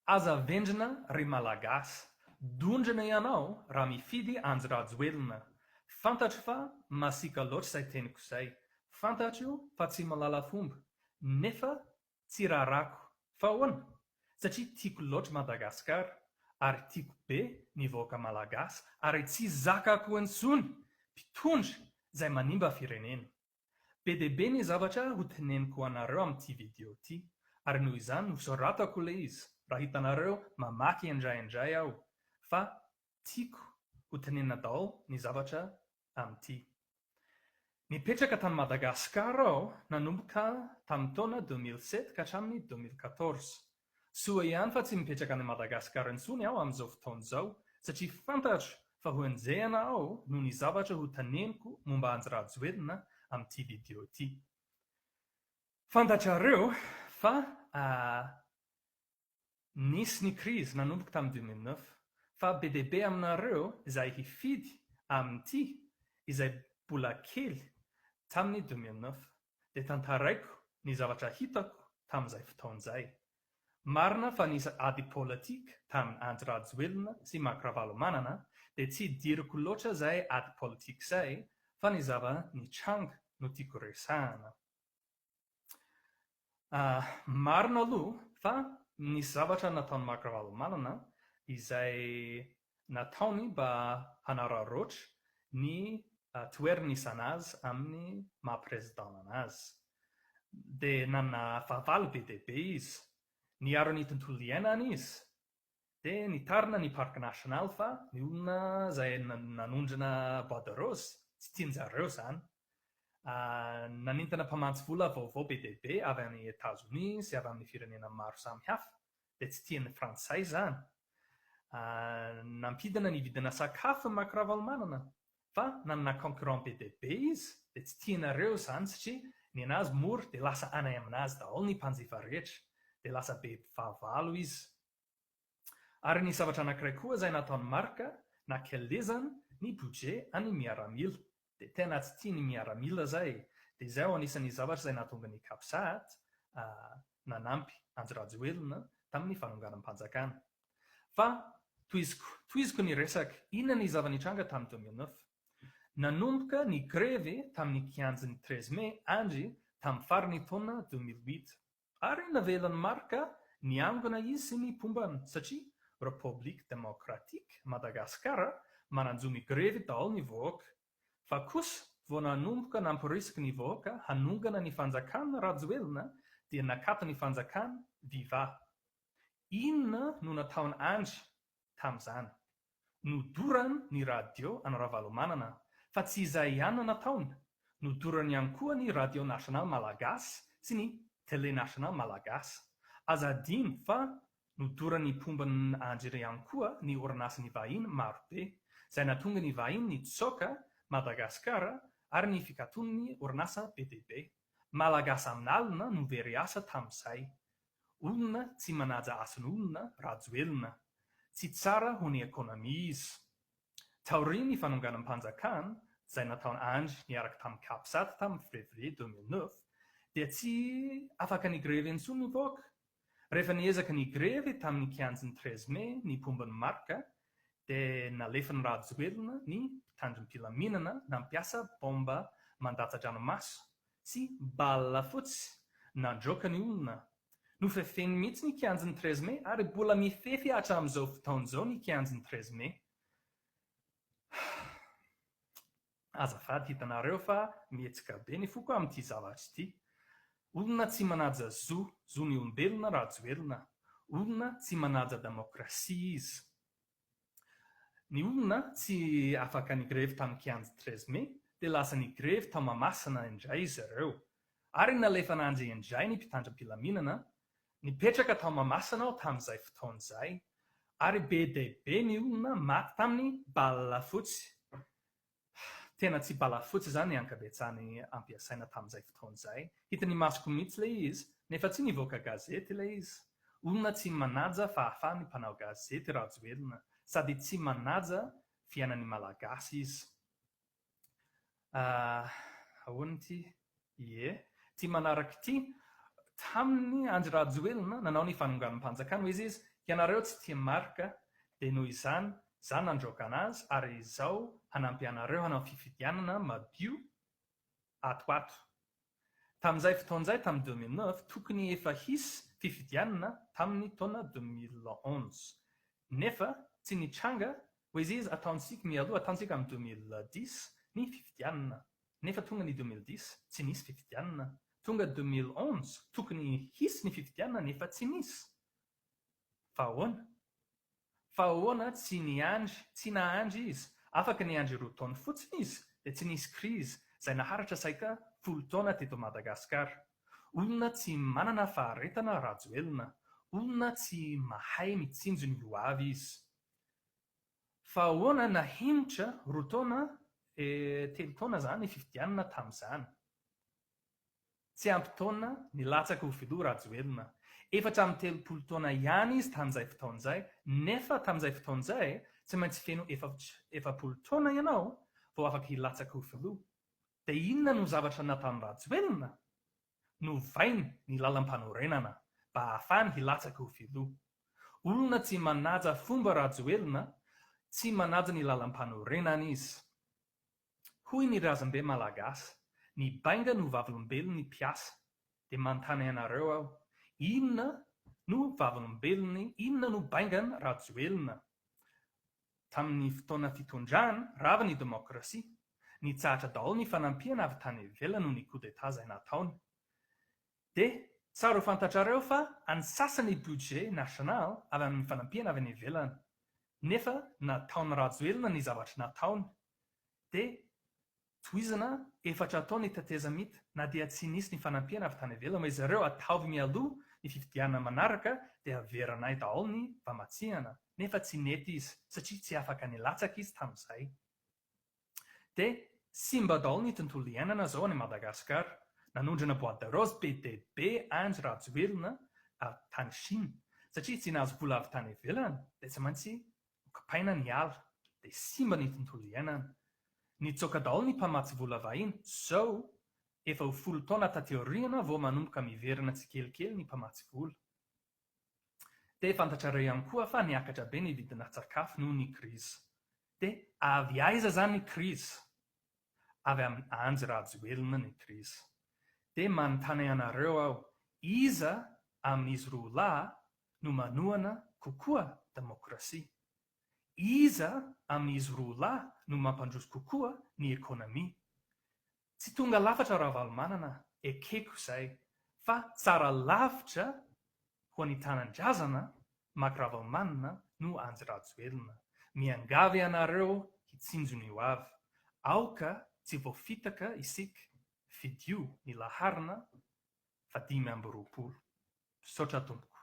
Aza vendrina ry malagasy, dondrana ianao raha mifidy anjy-rajoelina. Fantatro fa masika loatra izay teniko izay. Fantatro fa tsy malala fomba, nefa tsy rarako. Fa ahoana? Satria tiako loatra Madagasikara, ary tiako be ny vahoaka malagasy, ary tsy zakako intsony mpitondra izay manimba firenena. Be dia be ny zavatra ho teneniko anareo amin'ity video ity, ary noho izany nosoratako ilay izy. Raha hitanareo mamaky indray aho, fa tiako ho tenenina daholo ny zavatra amin'ity. Nipetraka tany Madagasikara aho nanomboka tamin'ny taona 2007 ka hatramin'ny 2014. Soa ihany fa tsy mipetraka any Madagasikara intsony aho amin'izao fotoana izao, satria fantatro fa ho enjehana aho noho ny zavatra ho teneniko momba anjy-rajoelina amin'ity video ity. Fantatrareo fa nisy ny krizy nanomboka tamin'ny 2009, fa be dia be aminareo izay hifidy amin'ity izay mbola kely tamin'ny 2009, dia tantaraiko ny zavatra hitako tamin'izay fotoan'izay. Marina fa nisy ady politika tamin'ny anjy-rajoelina sy makravalomanana, dia tsy diriko loatra izay ady politika izay, fa ny zava-nitranga no tiako resahana. Marina aloha fa nisy zavatra nataony makravalomanana izay nataony mba hanararoatra ny toerana isanazy amin'ny maha-presidentana azy. Dia nanana fahavalo be dia be izy. Niaro ny tontolo iainana izy, dia nitarina ny parc national fa ny olona izay nanondrana bois de rose tsy tianjareo izany. Nanintana mpamantsy vola vaovao be dia be avy amin'ny États-Unis sy avy amin'ny firenena maro samihafa, dia tsy tian'ny Frantsay izany. Nampidina ny vidina sakafo ny makravalomanana, fa nanana concurrent be dia be izy, dia tsy tianareo izany satria ny anazy mora dia lasa anay aminazy daholo ny mpanjifa rehetra, dia lasa be fahavalo izy. Ary ny zavatra anankiray koa izay nataony marika nakelezany ny budget any miaramila, dia tena tsy tia ny miaramila izay. Dia izay ho anisan'ny zavatra izay nahatonga ny Kapsat nanampy anjy-rajoelina tamin'ny fanonganam-panjakana. Fa tohiziko ny resaka, inona ny zava-nitranga tamin'ny 2009? Nanomboka ny grevy tamin'ny kianjy 13 Mai andry tamin'ny farany taona 2008. Ary navelan'ny marika niangona izy sy ny pombany satria République Démocratique Madagasikara mananjo migrevy daholo ny vahoaka. Fa kosa vao nanomboka namporisika ny vahoaka hanongana ny fanjakana rajoelina, dia nakato ny fanjakana viva. Inona no nataony andry tamin'izany? Nodorany ny radio anaravalomanana, fa tsy izay ihany nataony. Nodorany ihany koa ny radio nasional malagasy sy ny télé nasional malagasy. Aza adino fa nodorany pombany andry ihany koa ny orinasan'ny vahiny marobe, izay nahatonga ny vahiny nitsoaka Madagasikara ary ny fikatony orinasa be dia be. Malagasy amin'alina no very asa tamin'izay. Olona tsy manaja ason'olona rajoelina. Tsy tsara ho ny ekonomia izy. Taoriany ny fanonganam-panjakana izay nataony andry niaraka tamin'ny Kapsat tamin'ny février 2009, dia tsy afaka ny grevy intsony ny vahoaka. Rehefa niezaka ny grevy tamin'ny kianjy 13 Mai ny pombany marika, dia nalefan'ny rajoelina ny mpitandrim-pilaminana nampiasa bomba mandatsa-dranomaso sy balina fotsy nandroaka ny olona. Nofefeny mihitsy ny kianjy 13 Mai ary mbola mifefy hatramin'izao fotoan'izao ny kianjy 13 Mai. Azafady hitanareo fa mihetsika be ny foko amin'ity zavatra ity. Olona tsy manaja zo ny olombelona rajoelina. Olona tsy manaja demokrasia izy. Ny olona tsy afaka ny grevy tamin'ny kianjy 13 Mai, dia lasa ny grevy tao Mahamasina indray izy ireo. Ary nalefa ananjy indray ny mpitandram-pilaminana, nipetraka tao Mahamasina aho tamin'izay fotoan'izay, ary be dia be ny olona maty tamin'ny balina fotsy. Tena tsy balina fotsy izany ny ankabetsahany ampiasaina tamin'izay fotoan'izay. Hitany masoko mihitsy ilay izy, nefa tsy nivoaka gazety ilay izy. Olona tsy manaja fahafahany mpanao gazety rajoelina, sady tsy manaja fiainan'ny malagasy izy. Ahoana ity? Ie, ty manaraka ity, tamin'ny andro rajoelina nanao ny fanonganam-panjakana ho izy ianareo tsy tia marika dia noho izany nandroaka anazy ary izao hanampy anareo hanao fifidianana madio atoato. Tamin'izay fotoan'izay tamin'ny 2009 tokony efa hisy fifidianana tamin'ny taona 2011 nefa tsy nitranga ho izy ataontsika mialoha ataontsika amin'ny 2010 ny fifidianana nefa tonga ny 2010 tsy nisy fifidianana. Tonga 2011 tokony hisy ny fifidianana nefa tsy nisy. Fa ahoana tsy nahandry izy, afaka niandry 2 taona fotsiny izy dia tsy nisy krizy izay naharitra saika 10 taona teto Madagasikara. Olona tsy manana faharetana rajoelina, olona tsy mahay mitsinjo ny hoavy izy. Fa ahoana nahenitra 2 taona 3 taona zany ny fifidianana tamin'izany. Tsy ampy taona nilatsaka ho filoha rajoelina. 430 taona ihany izy tamin'izay fotoan'izay, nefa tamin'izay fotoan'izay tsy maintsy feno 40 taona ianao vao afaka hilatsaka ho filoha. Dia inona no zavatra nataony rajoelina? Novainy ny lalam-panorenana mba ahafahany hilatsaka ho filoha. Olona tsy manaja fomba rajoelina, tsy manaja ny lalam-panorenana izy. Hoy ny razambe malagasy, ny bainga no vavolombelon'ny piasa. Dia manontany ianareo aho, inona no vavolombelony, inona no baingana rajoelina? Tamin'ny fotoana fitondrana rava ny demokrasia, nitsahatra daholo ny fanampiana avy tany ivelany noho ny coup d'état izay nataony. Dia tsara ho fantatrareo fa ansasany budget nasional avy amin'ny fanampiana avy any ivelany. Nefa nataony rajoelina ny zavatra nataony. Dia tohizana 4 taona ny Taiza mita na dia tsy nisy ny fanampiana avy tany ivelany, ma izy ireo ataovy mialoha ny fifidianana manaraka dia averanay daholo ny famatsiana. Nefa tsy nety izy satria tsy afaka nilatsaka izy tamin'izay. Dia simba daholo ny tontolo iainana zao any Madagasikara. Nanondrana boîte de rose be dia be andro rajoelina tany Chine satria tsy nahazo vola avy tany ivelany dia tsy maintsy kapaina ny ala dia simba ny tontolo iainana. Nitsoaka daholo ny mpamatsy vola vahiny, zao efa ho 10 taona taty aoriana vao manomboka miverina tsikelikely ny mpamatsy vola. Dia fantatrareo ihany koa fa niakatra be ny vidina sakafo noho ny krizy. Dia avy aiza zany ny krizy? Avy amin'ny andro rajoelina ny krizy. Dia manontany ianareo aho, iza amin'izy roa lahy no manohana kokoa demokrasia? Iza amin'izy roa lahy no mampandroso kokoa ny ekônomia? Tsy tonga lafatra Ravalomanana, ekeko izay, fa tsara lavitra ho any tanindrazana maka Ravalomanana no andro rajoelina. Miangavy ianareo hitsinjo ny hoavy. Aoka tsy voafitaka isika fidio ny laharana 520. Misaotra tompoko.